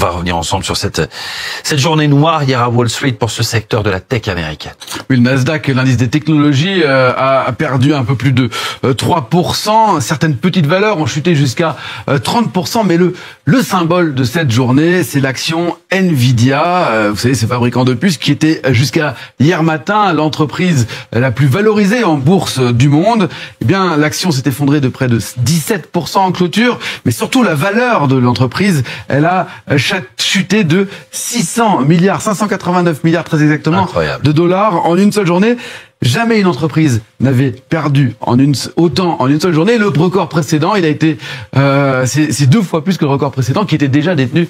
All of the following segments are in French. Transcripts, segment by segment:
va revenir ensemble sur cette journée noire hier à Wall Street pour ce secteur de la tech américaine. Oui, le Nasdaq, l'indice des technologies, a perdu un peu plus de 3%. Certaines petites valeurs ont chuté jusqu'à 30%. Mais le symbole de cette journée, c'est l'action Nvidia. Vous savez, ces fabricants de puces qui étaient jusqu'à hier matin l'entreprise la plus valorisée en bourse du monde. Eh bien, l'action s'est effondrée de près de 17% en clôture. Mais surtout, la valeur de l'entreprise, elle a chuté de 589 milliards très exactement. Incroyable. De dollars en une seule journée. Jamais une entreprise n'avait perdu autant en une seule journée. Le record précédent, il a été, c'est 2 fois plus que le record précédent qui était déjà détenu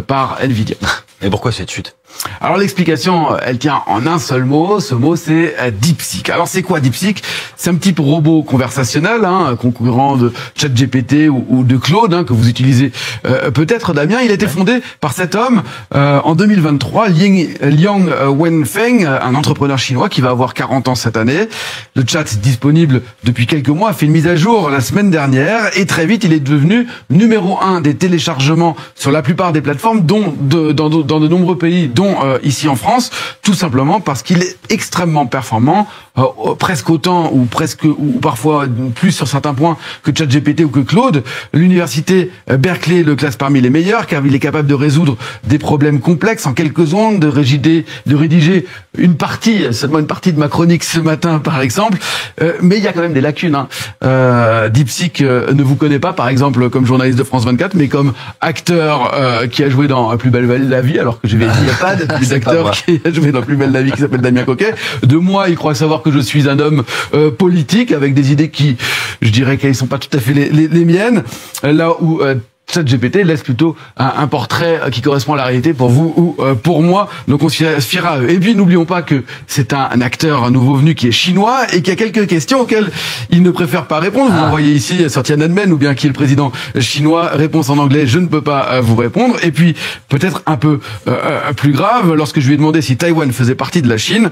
par Nvidia. Et pourquoi cette chute? Alors l'explication, elle tient en un seul mot. Ce mot, c'est DeepSeek. Alors c'est quoi DeepSeek? C'est un petit robot conversationnel, concurrent de ChatGPT ou de Claude, que vous utilisez peut-être, Damien. Il a été fondé par cet homme en 2023, Liang Wenfeng, un entrepreneur chinois qui va avoir 40 ans cette année. Le chat est disponible depuis quelques mois, a fait une mise à jour la semaine dernière et très vite, il est devenu numéro 1 des téléchargements sur la plupart des plateformes, dans de nombreux pays, dont ici en France, tout simplement parce qu'il est extrêmement performant, presque autant ou parfois plus sur certains points que ChatGPT ou que Claude. L'université Berkeley le classe parmi les meilleurs car il est capable de résoudre des problèmes complexes en quelques secondes, de rédiger seulement une partie de ma chronique ce matin par exemple. Mais il y a quand même des lacunes. DeepSeek ne vous connaît pas par exemple comme journaliste de France 24, mais comme acteur qui a joué dans Plus belle la vie, alors que je vais dire il n'y a pas d'acteur qui a joué dans Plus belle la vie qui s'appelle Damien Coquet. De moi, il croit savoir que je suis un homme politique avec des idées qui, je dirais qu'elles sont pas tout à fait les miennes. Là où ChatGPT laisse plutôt un portrait qui correspond à la réalité pour vous ou pour moi, donc on se fiera à eux. Et puis n'oublions pas que c'est un acteur, un nouveau venu qui est chinois et qui a quelques questions auxquelles il ne préfère pas répondre. Vous m'envoyez ici sur Tiananmen ou bien qui est le président chinois, réponse en anglais, je ne peux pas vous répondre. Et puis peut-être un peu plus grave, lorsque je lui ai demandé si Taïwan faisait partie de la Chine,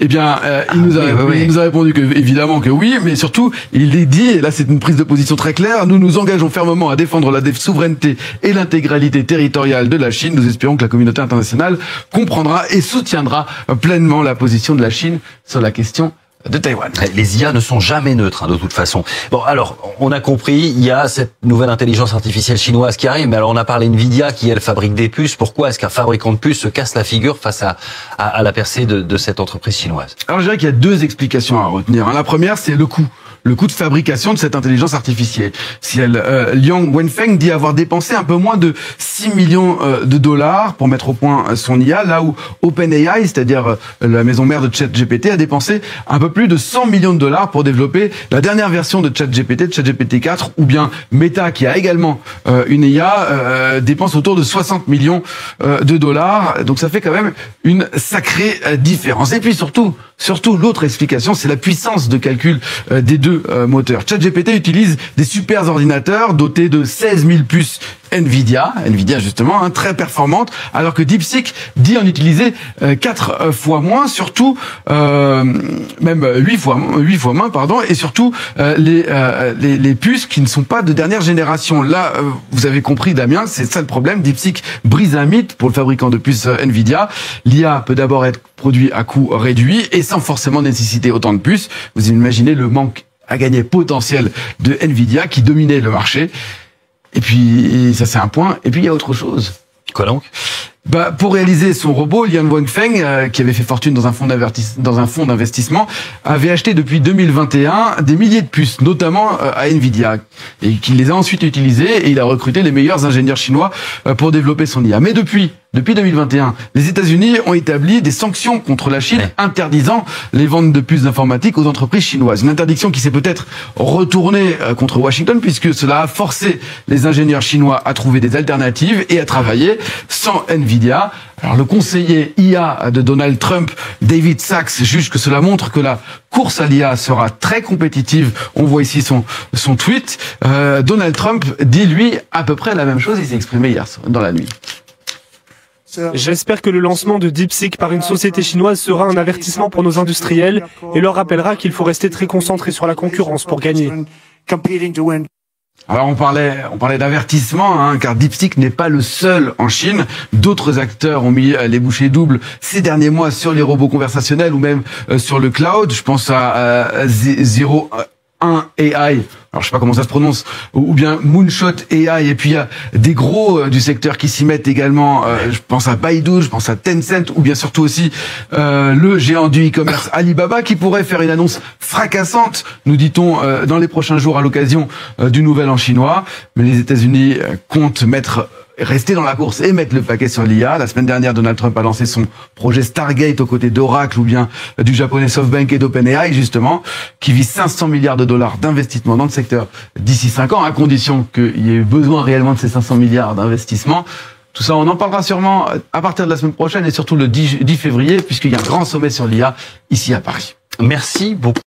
eh bien il nous a répondu que évidemment que oui, mais surtout il est dit, et là c'est une prise de position très claire, nous nous engageons fermement à défendre la souveraineté et l'intégralité territoriale de la Chine. Nous espérons que la communauté internationale comprendra et soutiendra pleinement la position de la Chine sur la question de Taïwan. Les IA ne sont jamais neutres, de toute façon. Bon, alors, on a compris, il y a cette nouvelle intelligence artificielle chinoise qui arrive, mais alors on a parlé Nvidia qui, elle, fabrique des puces. Pourquoi est-ce qu'un fabricant de puces se casse la figure face à la percée de cette entreprise chinoise? Alors, je dirais qu'il y a 2 explications à retenir. La première, c'est le coût de fabrication de cette intelligence artificielle. Liang Wenfeng dit avoir dépensé un peu moins de 6 millions de dollars pour mettre au point son IA, là où OpenAI, c'est-à-dire la maison mère de ChatGPT, a dépensé un peu plus de 100 millions de dollars pour développer la dernière version de ChatGPT 4, ou bien Meta, qui a également une IA, dépense autour de 60 millions de dollars. Donc ça fait quand même une sacrée différence. Et puis surtout, l'autre explication, c'est la puissance de calcul des deux moteurs. ChatGPT utilise des super ordinateurs dotés de 16 000 puces Nvidia justement, très performante, alors que DeepSeek dit en utiliser 4 fois moins, surtout même 8 fois moins, pardon, et surtout les puces qui ne sont pas de dernière génération. Là, vous avez compris, Damien, c'est ça le problème. DeepSeek brise un mythe pour le fabricant de puces Nvidia. L'IA peut d'abord être produit à coût réduit et sans forcément nécessiter autant de puces. Vous imaginez le manque à gagner potentiel de Nvidia qui dominait le marché. Et puis, ça c'est un point. Et puis, il y a autre chose. Quoi donc? Pour réaliser son robot, Liang Wenfeng, qui avait fait fortune dans un fonds d'investissement, avait acheté depuis 2021 des milliers de puces, notamment à Nvidia, et qu'il les a ensuite utilisées, et il a recruté les meilleurs ingénieurs chinois pour développer son IA. Mais depuis 2021, les États-Unis ont établi des sanctions contre la Chine, interdisant les ventes de puces d'informatique aux entreprises chinoises. Une interdiction qui s'est peut-être retournée contre Washington, puisque cela a forcé les ingénieurs chinois à trouver des alternatives et à travailler sans Nvidia. Alors le conseiller IA de Donald Trump, David Sachs, juge que cela montre que la course à l'IA sera très compétitive. On voit ici son tweet. Donald Trump dit, lui, à peu près la même chose. Il s'est exprimé hier dans la nuit. J'espère que le lancement de DeepSeek par une société chinoise sera un avertissement pour nos industriels et leur rappellera qu'il faut rester très concentré sur la concurrence pour gagner. Alors on parlait d'avertissement, hein, car DeepSeek n'est pas le seul en Chine. D'autres acteurs ont mis les bouchées doubles ces derniers mois sur les robots conversationnels ou même sur le cloud. Je pense à Zero 1 AI, alors je sais pas comment ça se prononce, ou bien Moonshot AI, et puis il y a des gros du secteur qui s'y mettent également, je pense à Baidu, je pense à Tencent, ou bien surtout aussi le géant du e-commerce Alibaba, qui pourrait faire une annonce fracassante, nous dit-on, dans les prochains jours à l'occasion du Nouvel An chinois. Mais les États-Unis comptent rester dans la course et mettre le paquet sur l'IA. La semaine dernière, Donald Trump a lancé son projet Stargate aux côtés d'Oracle ou bien du japonais SoftBank et d'OpenAI, justement, qui vise 500 milliards de dollars d'investissement dans le secteur d'ici 5 ans, à condition qu'il y ait eu besoin réellement de ces 500 milliards d'investissement. Tout ça, on en parlera sûrement à partir de la semaine prochaine et surtout le 10 février, puisqu'il y a un grand sommet sur l'IA ici à Paris. Merci beaucoup.